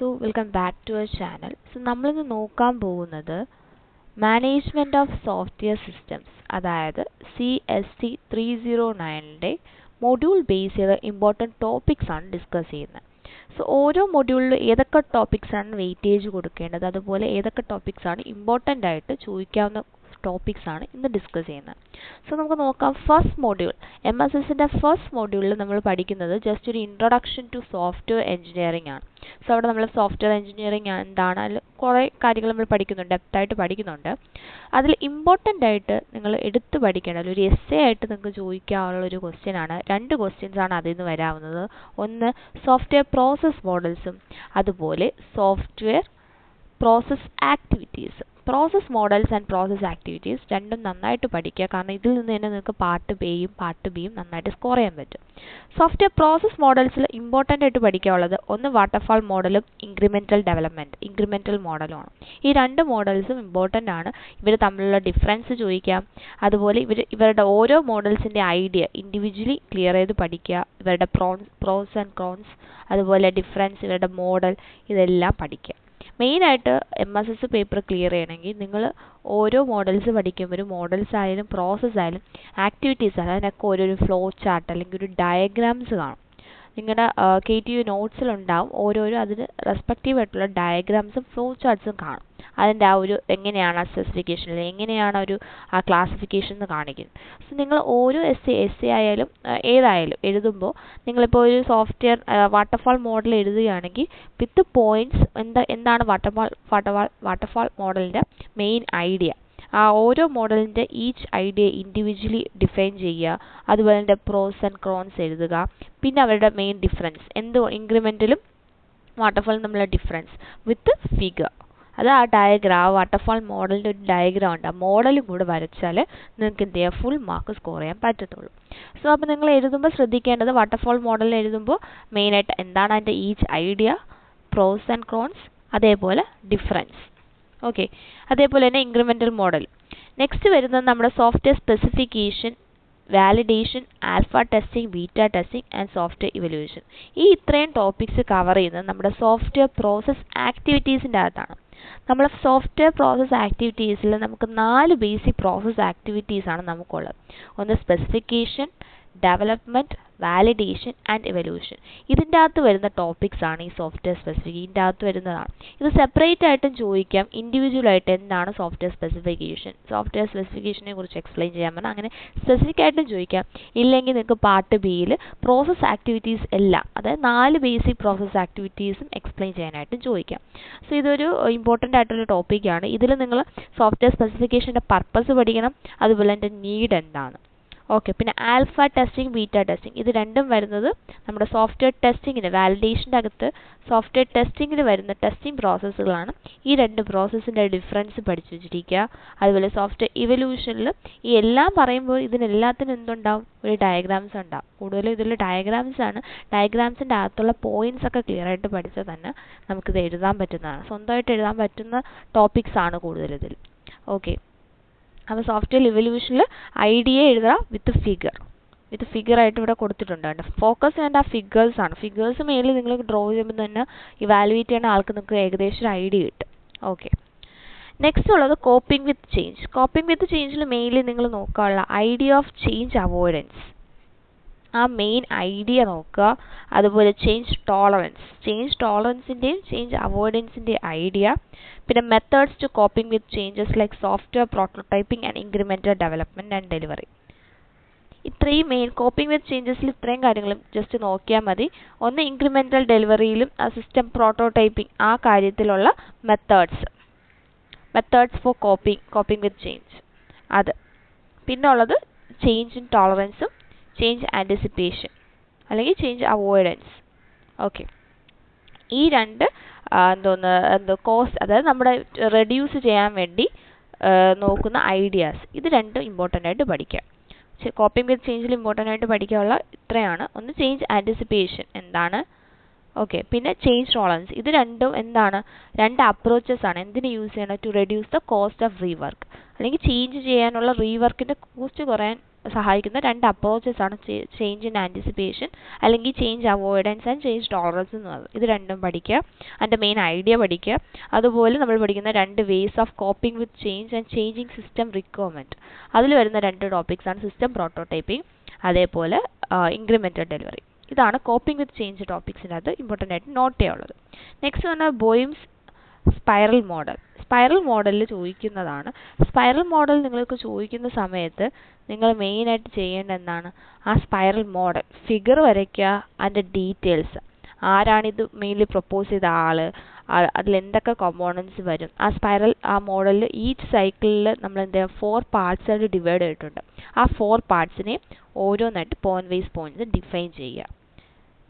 Welcome back to our channel. നമ്മളിന്ന് നോക്കാൻ പോകുന്നത് മാനേജ്മെന്റ് ഓഫ് സോഫ്റ്റ്വെയർ സിസ്റ്റംസ്, അതായത് CST 309ന്റെ മൊഡ്യൂൾ ബേസ് ചെയ്ത ഇമ്പോർട്ടൻറ്റ് ടോപ്പിക്സ് ആണ് ഡിസ്കസ് ചെയ്യുന്നത്. ഓരോ മൊഡ്യൂളിലും ഏതൊക്കെ ടോപ്പിക്സ് ആണ് വെയിറ്റേജ് കൊടുക്കേണ്ടത്, അതുപോലെ ഏതൊക്കെ ടോപ്പിക്സ് ആണ് ഇമ്പോർട്ടൻ്റ് ആയിട്ട് ചോദിക്കാവുന്ന ടോപ്പിക്സ് ആണ് ഇന്ന് ഡിസ്കസ് ചെയ്യുന്നത്. നമുക്ക് നോക്കാം. ഫസ്റ്റ് മൊഡ്യൂൾ, MSSന്റെ ഫസ്റ്റ് മൊഡ്യൂളിൽ നമ്മൾ പഠിക്കുന്നത് ജസ്റ്റ് ഒരു ഇൻട്രൊഡക്ഷൻ ടു സോഫ്റ്റ്വെയർ എഞ്ചിനീയറിംഗ് ആണ്. അവിടെ നമ്മൾ സോഫ്റ്റ്വെയർ എഞ്ചിനീയറിംഗ് എന്താണ്, അതിൽ കുറേ കാര്യങ്ങൾ നമ്മൾ പഠിക്കുന്നുണ്ട്, ഡെപ്തായിട്ട് പഠിക്കുന്നുണ്ട്. അതിൽ ഇമ്പോർട്ടൻ്റ് ആയിട്ട് നിങ്ങൾ എടുത്ത് പഠിക്കേണ്ടത് ഒരു എസ്സേ ആയിട്ട് നിങ്ങൾക്ക് ചോദിക്കാനുള്ള ഒരു ക്വസ്റ്റ്യൻ ആണ്. രണ്ട് ക്വസ്റ്റ്യൻസ് ആണ് അതിൽ നിന്ന് വരാവുന്നത്. ഒന്ന് സോഫ്റ്റ്വെയർ പ്രോസസ് മോഡൽസും അതുപോലെ software process activities. Process models and process activities രണ്ടും നന്നായിട്ട് പഠിക്കുക, കാരണം ഇതിൽ നിന്ന് തന്നെ നിങ്ങൾക്ക് പാർട്ട് ബിയും നന്നായിട്ട് സ്കോർ ചെയ്യാൻ പറ്റും. സോഫ്റ്റ്വെയർ പ്രോസസ് മോഡൽസിൽ ഇമ്പോർട്ടൻ്റ് ആയിട്ട് പഠിക്കാനുള്ളത് ഒന്ന് വാട്ടർഫാൾ മോഡലും ഇൻക്രിമെൻ്റൽ മോഡലുമാണ്. ഈ രണ്ട് മോഡൽസും ഇമ്പോർട്ടൻ്റ് ആണ്. ഇവർ തമ്മിലുള്ള ഡിഫറൻസ് ചോദിക്കാം. അതുപോലെ ഇവരുടെ ഓരോ മോഡൽസിൻ്റെ ഐഡിയ ഇൻഡിവിജ്വലി ക്ലിയർ ചെയ്ത് പഠിക്കുക. ഇവരുടെ പ്രോസ് ആൻഡ് കോൺസ്, അതുപോലെ ഡിഫറൻസ്, ഇവരുടെ മോഡൽ, ഇതെല്ലാം പഠിക്കുക. മെയിനായിട്ട് MSS പേപ്പർ ക്ലിയർ ചെയ്യണമെങ്കിൽ നിങ്ങൾ ഓരോ മോഡൽസ് പഠിക്കുമ്പോഴും മോഡൽസ് ആയാലും പ്രോസസ്സ് ആയാലും ആക്ടിവിറ്റീസ് ആയാലും അതിനൊക്കെ ഓരോരു ഫ്ലോ ചാർട്ട് അല്ലെങ്കിൽ ഒരു ഡയഗ്രാംസ് കാണും. നിങ്ങളുടെ KTU നോട്ട്സിലുണ്ടാവും ഓരോരോ അതിന് റെസ്പെക്റ്റീവ് ആയിട്ടുള്ള ഡയഗ്രാംസും ഫ്ലോ ചാർട്ട്സും കാണും. അതിൻ്റെ ആ ഒരു എങ്ങനെയാണ് ആ സ്പെസിഫിക്കേഷനിൽ എങ്ങനെയാണ് ആ ക്ലാസിഫിക്കേഷൻ എന്ന് കാണിക്കുന്നത്. നിങ്ങൾ ഓരോ എസ്സേ ആയാലും ഏതായാലും എഴുതുമ്പോൾ നിങ്ങളിപ്പോൾ ഒരു സോഫ്റ്റ്വെയർ വാട്ടർഫാൾ മോഡൽ എഴുതുകയാണെങ്കിൽ വിത്ത് പോയിന്റ്സ് എന്താണ് വാട്ടർഫാൾ മോഡലിൻ്റെ മെയിൻ ഐഡിയ, ആ ഓരോ മോഡലിൻ്റെ ഈച്ച് ഐഡിയ ഇൻഡിവിജ്വലി ഡിഫൈൻ ചെയ്യുക. അതുപോലെ തന്നെ പ്രോസ് ആൻഡ് കോൺസ് എഴുതുക. പിന്നെ അവരുടെ മെയിൻ ഡിഫറൻസ് ഇൻക്രിമെൻ്റലും വാട്ടർഫാളും തമ്മിലുള്ള ഡിഫറൻസ് വിത്ത് ഫിഗർ. അത് ആ ഡയഗ്രാം, വാട്ടർഫാൾ മോഡലിൻ്റെ ഒരു ഡയഗ്രാം ഉണ്ട്, ആ മോഡലും കൂടെ വരച്ചാൽ നിങ്ങൾക്ക് എന്ത് ചെയ്യുക, ഫുൾ മാർക്ക് സ്കോർ ചെയ്യാൻ പറ്റത്തുള്ളൂ. അപ്പോൾ നിങ്ങൾ എഴുതുമ്പോൾ ശ്രദ്ധിക്കേണ്ടത് വാട്ടർഫാൾ മോഡൽ എഴുതുമ്പോൾ മെയിനായിട്ട് എന്താണ് അതിൻ്റെ each idea, pros and cons, അതേപോലെ ഡിഫറൻസ്. ഓക്കെ, അതേപോലെ തന്നെ ഇൻക്രിമെൻ്റൽ മോഡൽ. നെക്സ്റ്റ് വരുന്നത് നമ്മുടെ software specification, validation, alpha testing, beta testing and software evolution. ഈ ഇത്രയും ടോപ്പിക്സ് കവർ ചെയ്യുന്നത് നമ്മുടെ സോഫ്റ്റ്വെയർ പ്രോസസ് ആക്ടിവിറ്റീസിൻ്റെ അകത്താണ്. നമ്മൾ സോഫ്റ്റ്വെയർ പ്രോസസ് ആക്ടിവിറ്റീസിൽ നമുക്ക് 4 ബേസിക് പ്രോസസ് ആക്ടിവിറ്റീസ് ആണ് നമുക്കുള്ളത്. ഒന്ന് specification, development, validation and evolution. ഇതിൻ്റെ അകത്ത് വരുന്ന ടോപ്പിക്സ് ആണ് ഈ സോഫ്റ്റ്വെയർ സ്പെസിഫിക്കേഷൻ. ഇതിൻ്റെ അകത്ത് വരുന്നതാണ്. ഇത് സെപ്പറേറ്റ് ആയിട്ടും ചോദിക്കാം, ഇൻഡിവിജ്വൽ ആയിട്ട് എന്താണ് സോഫ്റ്റ്വെയർ സ്പെസിഫിക്കേഷനെ കുറിച്ച് എക്സ്പ്ലെയിൻ ചെയ്യാൻ പറഞ്ഞാൽ അങ്ങനെ സ്പെസിഫിക് ആയിട്ടും ചോദിക്കാം. ഇല്ലെങ്കിൽ നിങ്ങൾക്ക് പാർട്ട് ബിയിൽ പ്രോസസ് ആക്ടിവിറ്റീസ് എല്ലാം, അതായത് 4 ബേസിക് പ്രോസസ് ആക്ടിവിറ്റീസും എക്സ്പ്ലെയിൻ ചെയ്യാനായിട്ടും ചോദിക്കാം. ഇതൊരു ഇമ്പോർട്ടൻ്റ് ആയിട്ടുള്ള ടോപ്പിക്കാണ്. ഇതിൽ നിങ്ങൾ സോഫ്റ്റ്വെയർ സ്പെസിഫിക്കേഷൻ്റെ പർപ്പസ് പഠിക്കണം, അതുപോലെ എൻ്റെ നീഡ് എന്താണ്. ഓക്കെ, പിന്നെ ആൽഫ ടെസ്റ്റിംഗ്, ബീറ്റ ടെസ്റ്റിംഗ്, ഇത് രണ്ടും വരുന്നത് നമ്മുടെ സോഫ്റ്റ്വെയർ ടെസ്റ്റിങ്ങിന്, വാലിഡേഷൻ്റെ അകത്ത് സോഫ്റ്റ്വെയർ ടെസ്റ്റിങ്ങിന് വരുന്ന ടെസ്റ്റിംഗ് പ്രോസസ്സുകളാണ്. ഈ രണ്ട് പ്രോസസ്സിൻ്റെ ഡിഫറൻസ് പഠിച്ചു വെച്ചിരിക്കുക. അതുപോലെ സോഫ്റ്റ്വെയർ ഇവല്യൂഷനിൽ ഈ എല്ലാം പറയുമ്പോൾ ഇതിനെല്ലാത്തിനും എന്തുണ്ടാവും, ഒരു ഡയഗ്രാംസ് ഉണ്ടാവും. കൂടുതലും ഇതിൽ ഡയഗ്രാംസ് ആണ്. ഡയഗ്രാംസിൻ്റെ അകത്തുള്ള പോയിന്റ്സ് ഒക്കെ ക്ലിയർ ആയിട്ട് പഠിച്ചാൽ തന്നെ നമുക്കിത് എഴുതാൻ പറ്റുന്നതാണ്. സ്വന്തമായിട്ട് എഴുതാൻ പറ്റുന്ന ടോപ്പിക്സ് ആണ് കൂടുതൽ ഇതിൽ. ഓക്കെ, അപ്പോൾ സോഫ്റ്റ്വെയർ ഇവല്യൂഷനിൽ ഐഡിയ എഴുതുക വിത്ത് ഫിഗർ ആയിട്ട് ഇവിടെ കൊടുത്തിട്ടുണ്ട്. ഫോക്കസ് ചെയ്യേണ്ട ആ ഫിഗേഴ്സ് ആണ്. ഫിഗേഴ്സ് മേലിൽ നിങ്ങൾ ഡ്രോ ചെയ്യുമ്പോൾ തന്നെ ഇവാലുവേറ്റ് ചെയ്യുന്ന ആൾക്ക് നിങ്ങൾക്ക് ഏകദേശം ഒരു ഐഡിയ കിട്ടും. ഓക്കെ, നെക്സ്റ്റ് ഉള്ളത് coping with change. Coping with ചേഞ്ചിൽ മെയിൻലി നിങ്ങൾ നോക്കാനുള്ള ഐഡിയ ഓഫ് ചേഞ്ച് അവോയ്ഡൻസ്, ആ മെയിൻ ഐഡിയ നോക്കുക. അതുപോലെ ചേഞ്ച് ടോളറൻസിൻ്റെയും ചേഞ്ച് അവോയ്ഡൻസിൻ്റെയും ഐഡിയ. പിന്നെ methods to coping with changes like software prototyping and incremental development and delivery. ഇത്രയും മെയിൻ കോപ്പിംഗ് വിത്ത് ചേഞ്ചസിൽ ഇത്രയും കാര്യങ്ങളും ജസ്റ്റ് നോക്കിയാൽ മതി. ഒന്ന് ഇൻക്രിമെൻ്റൽ ഡെലിവറിയിലും സിസ്റ്റം പ്രോട്ടോടൈപ്പിംഗ്, ആ കാര്യത്തിലുള്ള methods for coping with change അത്. പിന്നെ ഉള്ളത് ചേഞ്ച് ഇൻ ടോളറൻസും ചേഞ്ച് ആൻറ്റിസിപ്പേഷൻ അല്ലെങ്കിൽ ചേഞ്ച് അവോയ്ഡൻസ്. ഓക്കെ, ഈ രണ്ട് കോസ്റ്റ്, അതായത് നമ്മുടെ റെഡ്യൂസ് ചെയ്യാൻ വേണ്ടി നോക്കുന്ന ഐഡിയാസ്, ഇത് രണ്ടും ഇമ്പോർട്ടൻ്റ് ആയിട്ട് പഠിക്കുക. കോപ്പിംഗ് വിത്ത് ചേഞ്ചിൽ ഇമ്പോർട്ടൻ്റ് ആയിട്ട് പഠിക്കാനുള്ള ഇത്രയാണ്. ഒന്ന് ചേഞ്ച് ആൻറ്റിസിപ്പേഷൻ എന്താണ്, ഓക്കെ, പിന്നെ ചേഞ്ച് ടോളറൻസ്. ഇത് രണ്ടും എന്താണ്, രണ്ട് അപ്രോച്ചസ് ആണ്. എന്തിന് യൂസ് ചെയ്യണം, to reduce the cost of rework, അല്ലെങ്കിൽ ചേഞ്ച് ചെയ്യാനുള്ള റീവർക്കിൻ്റെ കോസ്റ്റ് കുറയാൻ സഹായിക്കുന്ന രണ്ട് അപ്രോച്ചസ് ആണ് ചേഞ്ച് ഇൻ ആൻറ്റിസിപ്പേഷൻ അല്ലെങ്കിൽ change avoidance and change tolerance എന്ന് പറയുന്നത്. ഇത് രണ്ടും പഠിക്കുക, അതിൻ്റെ മെയിൻ ഐഡിയ പഠിക്കുക. അതുപോലെ നമ്മൾ പഠിക്കുന്ന രണ്ട് ways of coping with change and changing system requirement. അതിൽ വരുന്ന രണ്ട് ടോപ്പിക്സ് ആണ് സിസ്റ്റം പ്രോട്ടോടൈപ്പിംഗ്, അതേപോലെ ഇൻക്രിമെൻ്റൽ ഡെലിവറി. ഇതാണ് കോപ്പിംഗ് വിത്ത് ചേഞ്ച് ടോപ്പിക്സിനകത്ത് ഇമ്പോർട്ടൻ്റ് ആയിട്ട് നോട്ട് ചെയ്യാനുള്ളത്. നെക്സ്റ്റ് പറഞ്ഞാൽ ബോയിംസ് സ്പൈറൽ മോഡൽ. സ്പൈറൽ മോഡലിൽ ചോദിക്കുന്നതാണ്. സ്പൈറൽ മോഡൽ നിങ്ങൾക്ക് ചോദിക്കുന്ന സമയത്ത് നിങ്ങൾ മെയിനായിട്ട് ചെയ്യേണ്ട എന്താണ്, ആ സ്പൈറൽ മോഡൽ ഫിഗർ വരയ്ക്കുക, അതിൻ്റെ ഡീറ്റെയിൽസ്, ആരാണിത് മെയിൻലി പ്രപ്പോസ് ചെയ്ത ആൾ, അതിലെന്തൊക്കെ കോമ്പോണൻസ് വരും. ആ സ്പൈറൽ ആ മോഡലിൽ ഈച്ച് സൈക്കിളിൽ നമ്മൾ എന്താ 4 പാർട്സ് ആയിട്ട് ഡിവൈഡ് ചെയ്തിട്ടുണ്ട്. ആ 4 പാർട്സിനെ ഓരോന്നായിട്ട് പോയിന്റ് വൈസ് പോയിന്റ്സ് ഡിഫൈൻ ചെയ്യുക.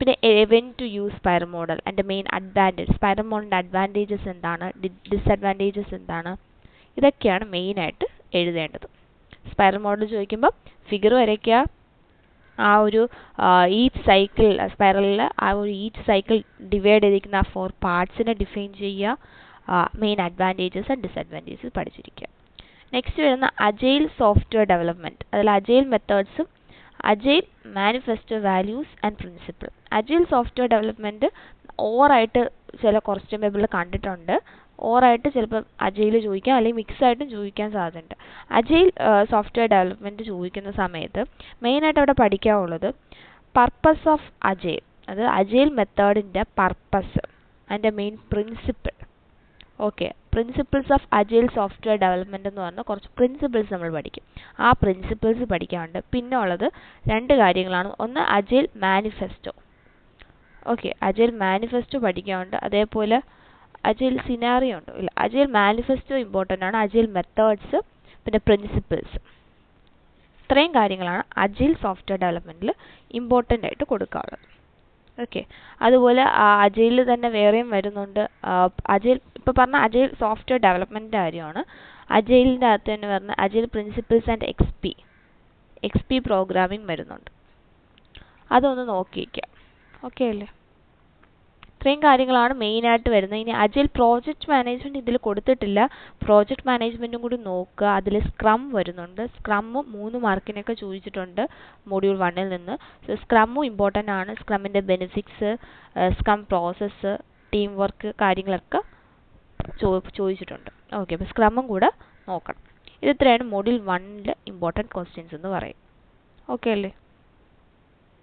പിന്നെ when to use spiral model, അതിൻ്റെ മെയിൻ അഡ്വാൻറ്റേജ്, സ്പൈറൽ മോഡലിൻ്റെ അഡ്വാൻറ്റേജസ് എന്താണ്, ഡിസഡ്വാൻറ്റേജസ് എന്താണ്, ഇതൊക്കെയാണ് മെയിനായിട്ട് എഴുതേണ്ടത്. സ്പൈറൽ മോഡൽ ചോദിക്കുമ്പോൾ ഫിഗർ വരയ്ക്കുക, ആ ഒരു ഈച്ച് സൈക്കിൾ സ്പൈറലിൽ ആ ഒരു ഈച്ച് സൈക്കിൾ ഡിവൈഡ് ചെയ്തിരിക്കുന്ന ആ 4 പാർട്സിനെ ഡിഫൈൻ ചെയ്യുക, മെയിൻ അഡ്വാൻറ്റേജസ് ആൻഡ് ഡിസഡ്വാൻറ്റേജസ് പഠിച്ചിരിക്കുക. നെക്സ്റ്റ് വരുന്ന അജൈൽ സോഫ്റ്റ്വെയർ ഡെവലപ്മെൻറ്റ്. അതിൽ അജൈൽ മെത്തേഡ്സും agile manifesto values and principle. Agile software development ഓറായിട്ട് ചില ക്വസ്റ്റ്യൻ പേപ്പറിൽ കണ്ടിട്ടുണ്ട്. ഓറായിട്ട് ചിലപ്പോൾ അജൈൽ ചോദിക്കാം, അല്ലെങ്കിൽ മിക്സായിട്ടും ചോദിക്കാൻ സാധ്യതയുണ്ട്. അജൈൽ സോഫ്റ്റ്വെയർ ഡെവലപ്മെൻറ്റ് ചോദിക്കുന്ന സമയത്ത് മെയിനായിട്ട് അവിടെ പഠിക്കാനുള്ളത് പർപ്പസ് ഓഫ് അജൈൽ, അത് അജൈൽ മെത്തേഡിൻ്റെ പർപ്പസ്, അതിൻ്റെ main principle. Okay, principles of agile software development എന്ന് പറഞ്ഞാൽ കുറച്ച് പ്രിൻസിപ്പിൾസ് നമ്മൾ പഠിക്കും. ആ പ്രിൻസിപ്പിൾസ് പഠിക്കാനുണ്ട്. പിന്നെ ഉള്ളത് രണ്ട് കാര്യങ്ങളാണ്. ഒന്ന് agile manifesto. Okay, agile manifesto പഠിക്കാനുണ്ട്. അതേപോലെ അജൈൽ സിനാറിയോ ഉണ്ട്. ഇല്ല, അജൈൽ മാനിഫെസ്റ്റോ ഇമ്പോർട്ടൻ്റ് ആണ്. അജൈൽ മെത്തേഡ്സ്, പിന്നെ പ്രിൻസിപ്പിൾസ്, ഇത്രയും കാര്യങ്ങളാണ് അജൈൽ സോഫ്റ്റ്വെയർ ഡെവലപ്മെൻറ്റിൽ ഇമ്പോർട്ടൻ്റ് ആയിട്ട് കൊടുക്കാനുള്ളത്. ഓക്കെ, അതുപോലെ അജൈൽ തന്നെ വേറെയും വരുന്നുണ്ട്. അജൈൽ ഇപ്പോൾ പറഞ്ഞ അജൈൽ സോഫ്റ്റ്വെയർ ഡെവലപ്മെൻറ്റിൻ്റെ കാര്യമാണ്. അജൈലിൻ്റെ അകത്ത് തന്നെ പറഞ്ഞ agile principles and X P programming വരുന്നുണ്ട്. അതൊന്ന് നോക്കിയിരിക്കാം. ഓക്കെ അല്ലേ? ഇത്രയും കാര്യങ്ങളാണ് മെയിനായിട്ട് വരുന്നത്. ഇനി അജൈൽ പ്രോജക്റ്റ് മാനേജ്മെൻറ്റ് ഇതിൽ കൊടുത്തിട്ടില്ല. പ്രോജക്റ്റ് മാനേജ്മെൻറ്റും കൂടി നോക്കുക. അതിൽ സ്ക്രം വരുന്നുണ്ട്. സ്ക്രമ്മും 3 മാർക്കിനൊക്കെ ചോദിച്ചിട്ടുണ്ട് മൊഡ്യൂൾ 1-ൽ നിന്ന്. സോ സ്ക്രമ്മും ഇമ്പോർട്ടൻ്റ് ആണ്. സ്ക്രമ്മിൻ്റെ benefits, scrum process, team work കാര്യങ്ങളൊക്കെ ചോദിച്ചിട്ടുണ്ട്. ഓക്കെ, അപ്പോൾ സ്ക്രമ്മും കൂടെ നോക്കണം. ഇത് ഇത്രയാണ് മൊഡ്യൂൾ 1-ലെ ഇമ്പോർട്ടൻറ്റ് ക്വസ്റ്റ്യൻസ് എന്ന് പറയും. ഓക്കെ അല്ലേ?